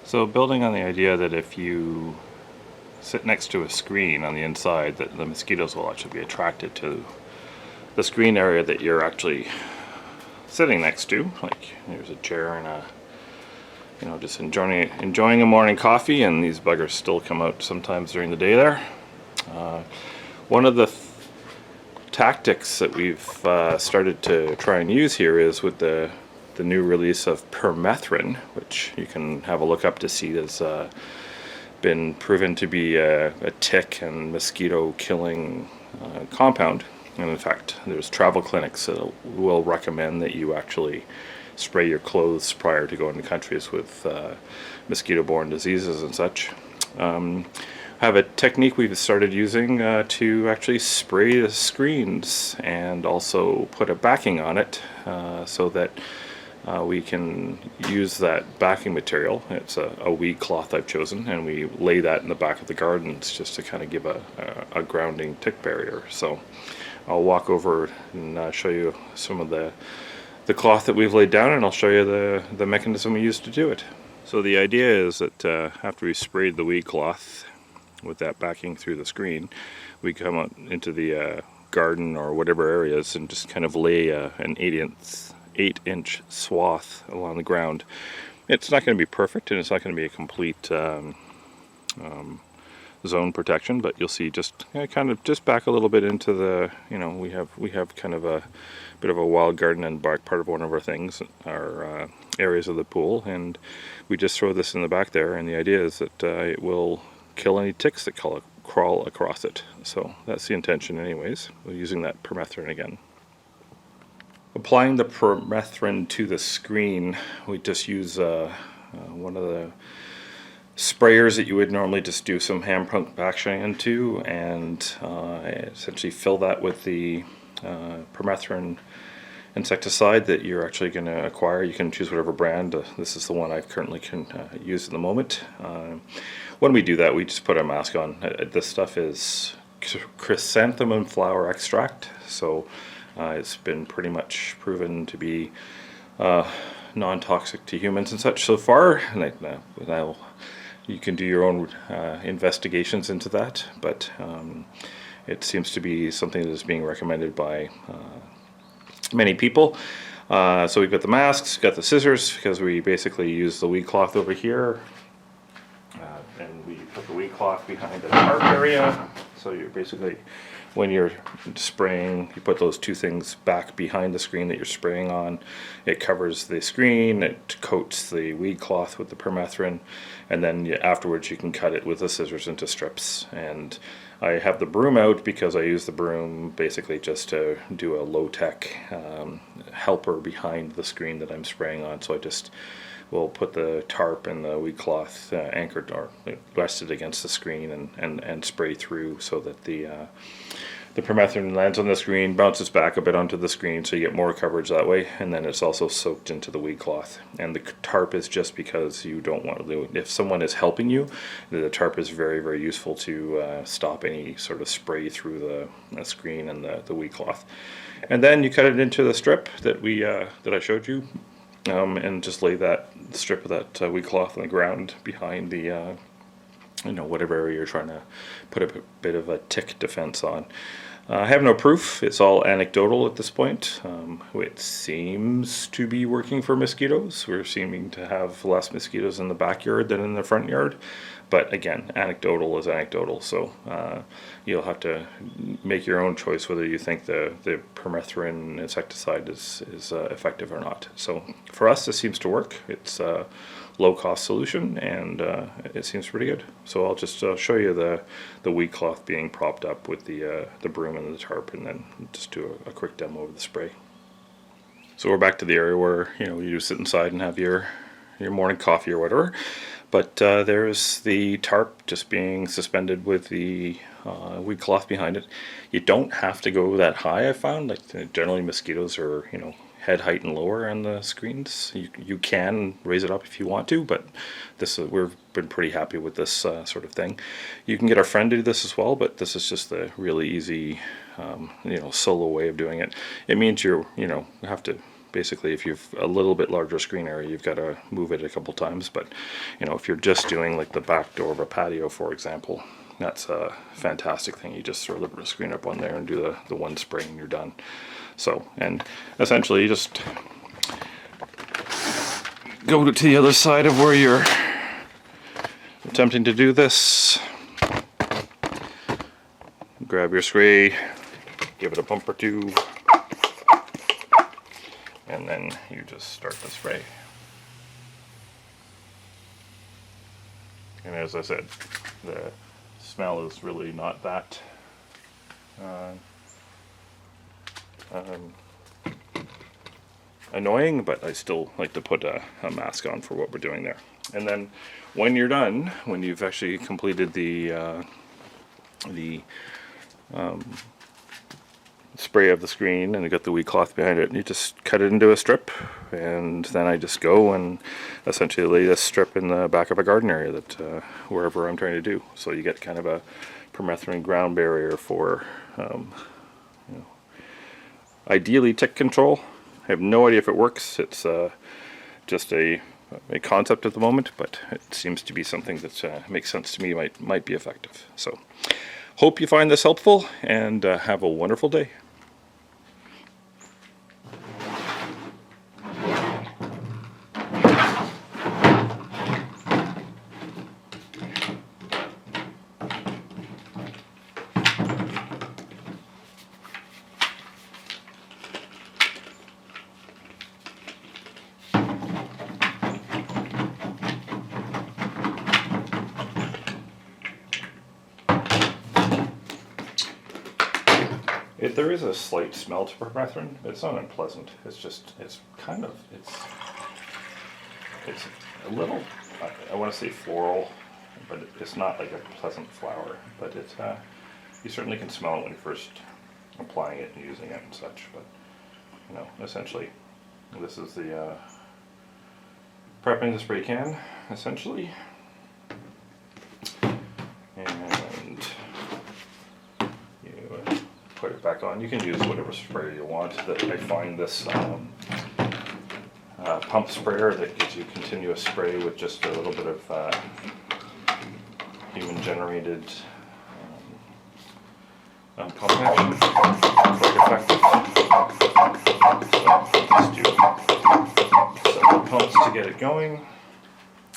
So building on the idea that if you sit next to a screen on the inside, that the mosquitoes will actually be attracted to the screen area that you're actually sitting next to. Like there's a chair and a, just enjoying a morning coffee, and these buggers still come out sometimes during the day there. One of the tactics that we've started to try and use here is with the new release of permethrin, which you can have a look up to see has been proven to be a tick and mosquito killing compound. And in fact, there's travel clinics that will recommend that you actually spray your clothes prior to going to countries with mosquito-borne diseases and such. Have a technique we've started using to actually spray the screens and also put a backing on it so that we can use that backing material. It's a weed cloth I've chosen, and we lay that in the back of the gardens just to kind of give a grounding tick barrier. So I'll walk over and show you some of the cloth that we've laid down, and I'll show you the mechanism we use to do it. So the idea is that after we sprayed the weed cloth with that backing through the screen, we come out into the garden or whatever areas and just kind of lay an 8-inch swath along the ground. It's not going to be perfect, and it's not going to be a complete zone protection, but you'll see just kind of just back a little bit into the, we have kind of a bit of a wild garden and bark part of one of our things, our areas of the pool, and we just throw this in the back there, and the idea is that it will kill any ticks that crawl across it. So that's the intention anyways. We're using that permethrin again. Applying the permethrin to the screen, we just use one of the sprayers that you would normally just do some hand pump action into, and essentially fill that with the Permethrin Insecticide that you're actually going to acquire. You can choose whatever brand. This is the one I currently can use at the moment. When we do that, we just put a mask on. This stuff is chrysanthemum flower extract, so it's been pretty much proven to be non-toxic to humans and such so far. And now you can do your own investigations into that, but it seems to be something that is being recommended by many people. So we've got the masks, got the scissors, because we basically use the weed cloth over here, and we put the weed cloth behind the tarp area. So you're basically, when you're spraying, you put those two things back behind the screen that you're spraying on. It covers the screen, it coats the weed cloth with the permethrin, and then afterwards you can cut it with the scissors into strips. And I have the broom out because I use the broom basically just to do a low-tech helper behind the screen that I'm spraying on. So I just will put the tarp and the weed cloth anchored or rested against the screen and spray through so that the permethrin lands on the screen, bounces back a bit onto the screen, so you get more coverage that way, and then it's also soaked into the weed cloth. And the tarp is just because you don't want to do it. If someone is helping you, the tarp is very, very useful to stop any sort of spray through the screen and the weed cloth. And then you cut it into the strip that I showed you, and just lay that strip of that weed cloth on the ground behind the whatever area you're trying to put a bit of a tick defense on. I have no proof. It's all anecdotal at this point. It seems to be working for mosquitoes. We're seeming to have less mosquitoes in the backyard than in the front yard. But again, anecdotal is anecdotal, so you'll have to make your own choice whether you think the permethrin insecticide is effective or not. So for us, this seems to work. It's a low-cost solution, and it seems pretty good. So I'll just show you the weed cloth being propped up with the broom and the tarp, and then just do a quick demo of the spray. So we're back to the area where you sit inside and have your morning coffee or whatever. But there's the tarp just being suspended with the weed cloth behind it. You don't have to go that high, I found. Like generally mosquitoes are, head height and lower on the screens. You can raise it up if you want to, but we've been pretty happy with this sort of thing. You can get a friend to do this as well, but this is just a really easy, solo way of doing it. It means you have to basically if you've a little bit larger screen area, you've got to move it a couple times. But you know, if you're just doing like the back door of a patio, for example, that's a fantastic thing. You just throw the screen up on there and do the one spray and you're done. So, and essentially you just go to the other side of where you're attempting to do this. Grab your spray, give it a pump or two, and then you just start the spray. And as I said, the smell is really not that annoying, but I still like to put a mask on for what we're doing there. And then when you're done, when you've actually completed the spray of the screen and you got the wee cloth behind it, and you just cut it into a strip, and then I just go and essentially lay this strip in the back of a garden area that wherever I'm trying to do. So you get kind of a permethrin ground barrier for you know, ideally tick control. I have no idea if it works. It's just a concept at the moment, but it seems to be something that makes sense to me, might be effective. So hope you find this helpful, and have a wonderful day. There is a slight smell to permethrin. It's not unpleasant. It's just, it's a little, I want to say floral, but it's not like a pleasant flower. But it's, you certainly can smell it when you're first applying it and using it and such. But, you know, essentially, this is the prepping the spray can, essentially. And put it back on. You can use whatever sprayer you want. I find this pump sprayer that gives you continuous spray with just a little bit of human generated pump action, quite effective. So let's do several pumps to get it going,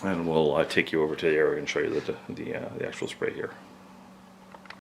and we'll take you over to the area and show you the actual spray here.